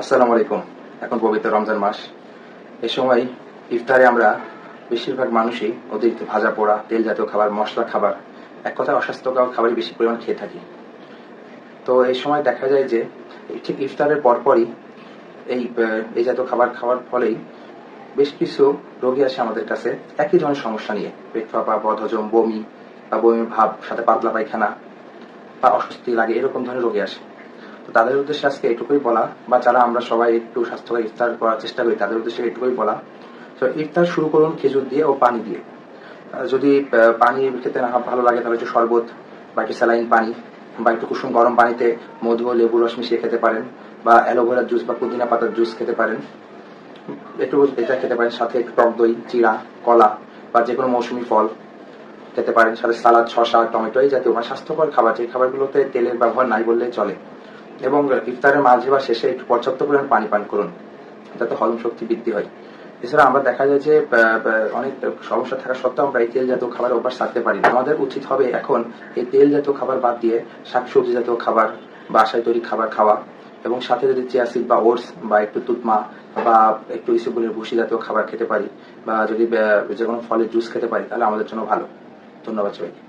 আসসালামু আলাইকুম। এখন পবিত্র রমজান মাস। এ সময় ইফতারে আমরা বেশিরভাগ মানুষই অতিরিক্ত ভাজা পোড়া, তেল জাতীয় খাবার, মশলা খাবার, এক কথায় অস্বাস্থ্যকর খাবারই বেশি পরিমাণ খেয়ে থাকি। তো এই সময় দেখা যায় যে ঠিক ইফতারের পরপরই এই জাতীয় খাবার খাওয়ার ফলেই বেশ কিছু রোগী আসে আমাদের কাছে একই ধরনের সমস্যা নিয়ে। পেট ফাঁপা, বদহজম, বমি বা বমির ভাব, সাথে পাতলা পায়খানা বা অস্বস্তি লাগে, এরকম ধরনের রোগী আসে। তো তাদের উদ্দেশ্যে আজকে এটুকুই বলা, বা যারা আমরা সবাই একটু স্বাস্থ্যকর ইফতার করার চেষ্টা করি তাদের উদ্দেশ্যে এটুকুই বলা, তো ইফতার শুরু করুন খেজুর দিয়ে ও পানি দিয়ে। যদি পানি খেতে না ভালো লাগে তাহলে একটু শরবত বা একটু স্যালাইন পানি বা একটু কুসুম গরম পানিতে মধু ও লেবু রস মিশিয়ে খেতে পারেন, বা অ্যালোভেরার জুস বা পুদিনা পাতার জুস খেতে পারেন, একটু এটা খেতে পারেন। সাথে একটু টক দই, চিড়া, কলা বা যে কোনো মৌসুমী ফল খেতে পারেন। সাথে সালাদ, শসা, টমেটো, এই জাতীয় মানে স্বাস্থ্যকর খাবার, যে খাবারগুলোতে তেলের ব্যবহার নাই বললেই চলে। এবং ইফতারের মাঝে বা শেষে একটু পর্যাপ্ত পরিমাণ পানি পান করুন, যাতে হজম শক্তি বৃদ্ধি হয়। এছাড়া আমরা দেখা যায় যে অনেক সমস্যা থাকা সত্ত্বেও আমরা এই তেল জাতীয় খাবার অভ্যাস ছাড়তে পারি না। আমাদের উচিত হবে এখন এই তেল জাতীয় খাবার বাদ দিয়ে শাকসবজি জাতীয় খাবার, বাসায় তৈরি খাবার খাওয়া, এবং সাথে যদি চিয়া সিড বা ওটস বা একটু তুতমা বা একটু ইসবগুলের ভুসি জাতীয় খাবার খেতে পারি, বা যদি যে কোনো ফলের জুস খেতে পারি, তাহলে আমাদের জন্য ভালো। ধন্যবাদ সবাইকে।